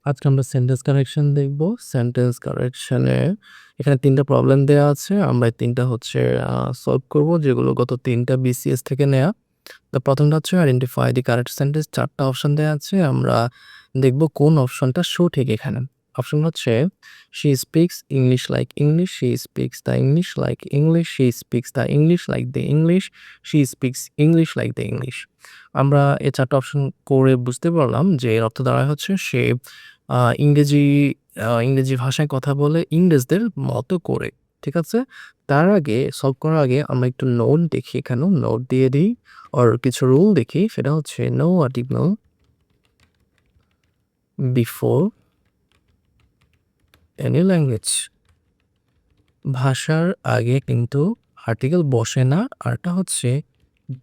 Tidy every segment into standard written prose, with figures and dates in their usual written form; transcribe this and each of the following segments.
আজকে আমরা sentence correction দেখব। সেন্টেন্স কারেকশনে এখানে ৩ টা প্রবলেম দেয়া আছে। আমরা এই ৩ টা হচ্ছে সলভ করব, যেগুলো গত ৩ টা বিসিএস থেকে নেয়া। তো ১ম টা হচ্ছে আইডেন্টিফাই দি কারেক্ট সেন্টেন্স। ৪ টা অপশন দেয়া আছে। আমরা দেখব কোন অপশনটা সঠিক এখানে। অপশন হচ্ছে she speaks English like English, she speaks the English like English, she speaks the English like the English, she speaks English like the English. আমরা এই ৪ টা অপশন করে বুঝতে পারলাম যে এর অর্থ দাঁড়ায় হচ্ছে সে আ ইংরেজি ইংরেজি ভাষায় কথা বলে ইংরেজদের মতো করে। ঠিক আছে? তার আগে সলভ করার আগে আমরা একটু নোট দেখি, এখানেও নোট দিয়ে দিই। কিছু রুল দেখি, সেটা হচ্ছে no article before any language. ভাষার আগে কিন্তু আর্টিকেল বসে না। আরটা হচ্ছে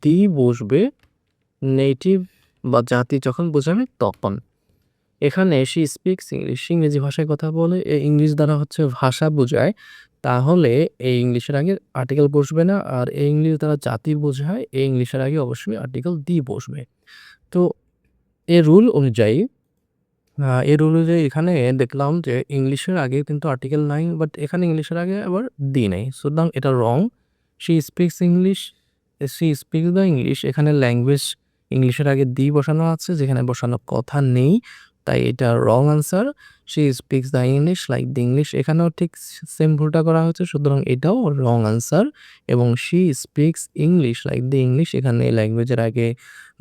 দি বসবে নেটিভ বা জাতি যখন বোঝাবে তখন। এখানে শি স্পিকস ইংলিশ, ইংরেজি ভাষায় কথা বলে, ইংলিশ দ্বারা হচ্ছে ভাষা বোঝায়। তাহলে এই ইংলিশের আগে আর্টিকেল বসবে না। আর এই ইংলিশ দ্বারা জাতি বোঝায়, এই ইংলিশের আগে অবশ্যই আর্টিকেল দি বসবে। তো এই রুল অনুযায়ী এখানে দেখলাম যে ইংলিশের আগে কিন্তু আর্টিকেল নাই, বাট এখানে ইংলিশের আগে আবার দি নেই। সুতরাং এটা wrong. She speaks English, she speaks the English, এখানে ল্যাঙ্গুয়েজ ইংলিশের আগে দি বসানো আছে, যেখানে বসানোর কথা নেই। তাই এটা wrong answer. She speaks the English like the English, এখানেও ঠিক সেম ভুলটা করা হয়েছে, সুতরাং এটাও রং আনসার। এবং she speaks English like the English, এখানে ল্যাঙ্গুয়েজের আগে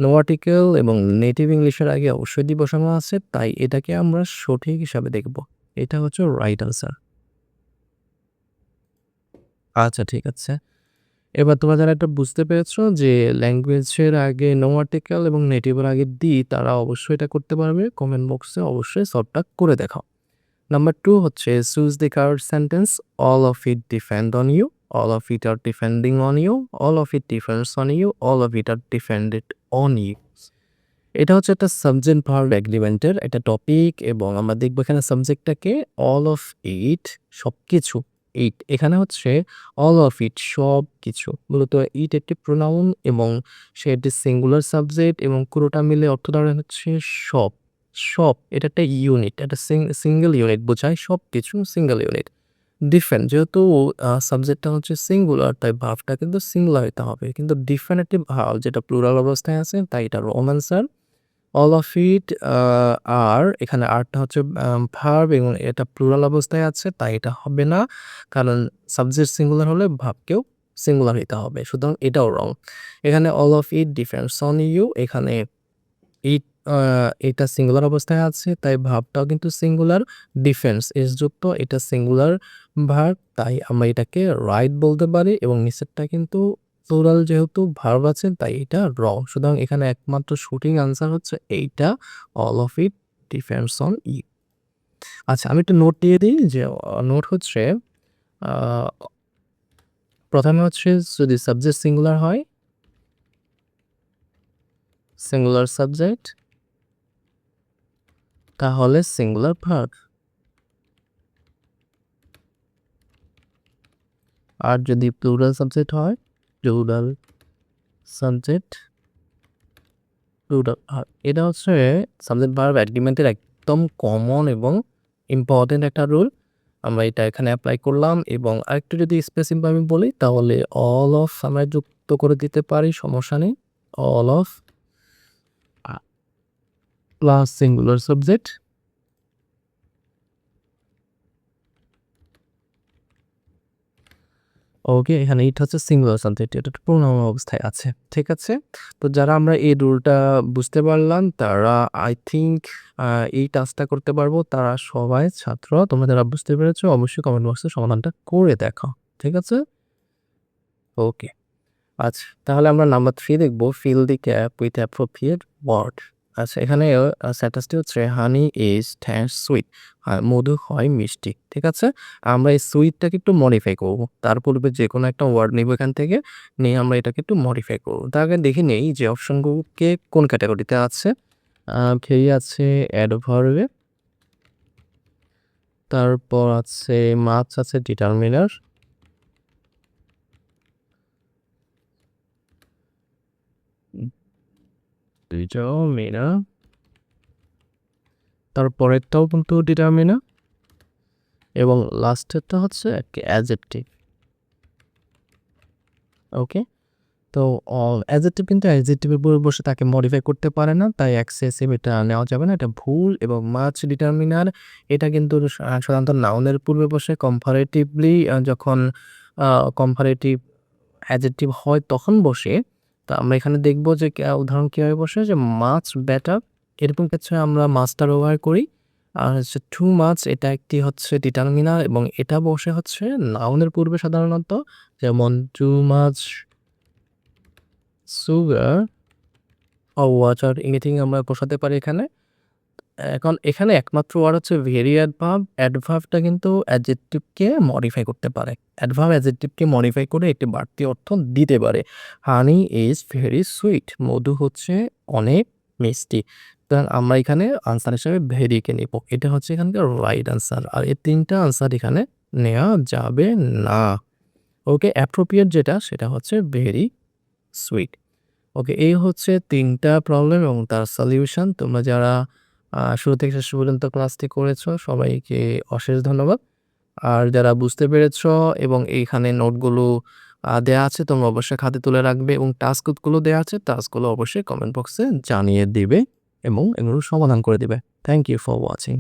নো আর্টিকেল এবং নেটিভ ইংলিশের আগে অবশ্যই দি বসানো আছে, তাই এটাকে আমরা সঠিক হিসাবে দেখব। এটা হচ্ছে রাইট আনসার। আচ্ছা, ঠিক আছে। এবার তোমরা যারা এটা বুঝতে পেরেছো যে ল্যাঙ্গুয়েজের আগে নো আর্টিকেল এবং নেটিভের আগে দি, তারা অবশ্যই এটা করতে পারবে। কমেন্ট বক্সে অবশ্যই সলভটা করে দেখাও। নাম্বার 2 হচ্ছে choose the correct sentence. All of it depend on you, all of it are depending on you, all of it depends on you, all of it are depended on you. এটা হচ্ছে একটা subject verb এগ্রিমেন্টের একটা topic, এবং আমরা দেখব এখানে সাবজেক্টটাকে all of ইট, সবকিছু। ইট এখানে হচ্ছে অল অফ ইট, সবকিছু। মূলত ইট একটি প্রোনাউন এবং সে একটি সিঙ্গুলার সাবজেক্ট, এবং পুরোটা মিলে অর্থ দাঁড়ায় হচ্ছে সব। সব এটা একটা ইউনিট, একটা সিঙ্গেল ইউনিট বোঝায়, সবকিছু সিঙ্গেল ইউনিট। ডিফারেন্ট, যেহেতু সাবজেক্টটা হচ্ছে সিঙ্গুলার, তাই ভার্বটা কিন্তু সিঙ্গুলার হইতে হবে। কিন্তু ডিফারেন্ট একটি ভার্ব যেটা প্লুরাল অবস্থায় আছে, তাই এটা wrong answer. All of it are, এখানে আরটা হচ্ছে ভার্ব এবং এটা প্লুরাল অবস্থায় আছে, তাই এটা হবে না। কারণ সাবজেক্ট সিঙ্গুলার হলে ভার্বকেও সিঙ্গুলার হইতে হবে, সুতরাং এটাও রং। এখানে all of it depends on you, এখানে ইট এটা সিঙ্গুলার অবস্থায় আছে, তাই ভার্বটাও কিন্তু সিঙ্গুলার। ডিফেন্স এস যুক্ত, এটা সিঙ্গুলার ভার্ব, তাই আমরা এটাকে রাইট বলতে পারি। এবং নিচেরটা কিন্তু প্লুরাল, যেহেতু ভার্ব আছে, তাই এটা রং। সুতরাং এখানে একমাত্র সঠিক আনসার হচ্ছে এইটা, all of it depends on you. আচ্ছা, আমি একটু নোট দিয়ে দিই যে নোট হচ্ছে আ প্রথমে হচ্ছে যদি সাবজেক্ট সিঙ্গুলার হয়, সিঙ্গুলার সাবজেক্ট, তাহলে সিঙ্গুলার ভার্ব। আর যদি প্লুরাল সাবজেক্ট হয়, প্লুরাল সাবজেক্ট, প্লুরাল ভার্ব। এটা হচ্ছে সাবজেক্ট ভার্ব এগ্রিমেন্টের একদম কমন এবং ইম্পর্টেন্ট একটা রুল। আমরা এটা এখানে এপ্লাই করলাম, এবং আরেকটু যদি স্পেসিফিক আমি বলি, তাহলে অল অফ আমরা যুক্ত করে দিতে পারি, সমস্যা নেই। All of plus singular subject. Okay, এখানে ইট হচ্ছে সিঙ্গুলার সাবজেক্ট, এটা প্রোনাউন অবস্থায় আছে। ঠিক আছে? তো যারা আমরা এই রুলটা বুঝতে পারলাম, তারা আই থিংক এই টাস্কটা করতে পারবো। তারা সবাই ছাত্র। তোমরা যারা বুঝতে পেরেছো, অবশ্যই কমেন্ট বক্সে সমাধানটা করে দেখাও। ঠিক আছে? ওকে। আচ্ছা, তাহলে আমরা নাম্বার 3 দেখব, fill the gap with appropriate word. আচ্ছা, এখানে সেন্টেন্সটি হচ্ছে হানি ইজ টেস্ট সুইট। মধু হয় মিষ্টি। ঠিক আছে? আমরা এই সুইটটাকে একটু মডিফাই করব। তার পূর্বে যেকোনো একটা ওয়ার্ড নিব এখান থেকে, নিয়ে আমরা এটাকে একটু মডিফাই করব। তার আগে দেখে নেই যে অপশনগুলোকে কোন ক্যাটাগরিতে আছে। খেই আছে অ্যাডভার্বে, তারপর আছে মাছ আছে ডিটারমিনার, ডিটারমিনার, তারপরেরটাও কিন্তু ডিটারমিনার এবং লাস্টেরটা হচ্ছে একটা অ্যাডজেক্টিভ। ওকে, তো অ্যাডজেক্টিভ কিন্তু অ্যাডজেক্টিভের পরে বসে তাকে মডিফাই করতে পারে না, তাই এক্সেসিভ এটা নেওয়া যাবে না, এটা ভুল। এবং মাচ ডিটারমিনার এটা কিন্তু সাধারণত নাউনের পূর্বে বসে কম্পারেটিভলি যখন কম্পারেটিভ অ্যাডজেক্টিভ হয় তখন বসে। তো আমরা এখানে দেখব যে উদাহরণ কীভাবে বসে, যে মাচ বেটার এরকম ক্ষেত্রে আমরা মাচটা ব্যবহার করি। আর হচ্ছে টু মাচ এটা একটি হচ্ছে ডিটারমিনার এবং এটা বসে হচ্ছে নাউনের পূর্বে সাধারণত, যেমন too much sugar or water anything আমরা বসাতে পারি এখানে। এখন এখানে একমাত্র ওয়ার্ড হচ্ছে ভেরি অ্যাডভার্ব। অ্যাডভার্বটা কিন্তু অ্যাডজেক্টিভকে মডিফাই করতে পারে। অ্যাডভার্ব অ্যাডজেক্টিভকে মডিফাই করে একটি বাড়তি অর্থ দিতে পারে। হানি ইজ ভেরি সুইট, মধু হচ্ছে অনেক মিষ্টি। সুতরাং আমরা এখানে আনসার হিসেবে ভেরিকে নিব। এটা হচ্ছে এখানকার রাইট আনসার। আর এই ৩টা আনসার এখানে নেওয়া যাবে না। ওকে, অ্যাপ্রোপ্রিয়েট যেটা সেটা হচ্ছে ভেরি সুইট। ওকে, এই হচ্ছে ৩টা প্রবলেম এবং তার সলিউশন। তোমরা যারা শুরু থেকে শেষ পর্যন্ত ক্লাসটি করেছো সবাইকে অশেষ ধন্যবাদ। আর যারা বুঝতে পেরেছো এবং এইখানে নোটগুলো দেয়া আছে তোমরা অবশ্যই খাতে তুলে রাখবে এবং টাস্কগুলো দেয়া আছে, টাস্কগুলো অবশ্যই কমেন্ট বক্সে জানিয়ে দিবে এবং এগুলো সমাধান করে দিবে। Thank you for watching.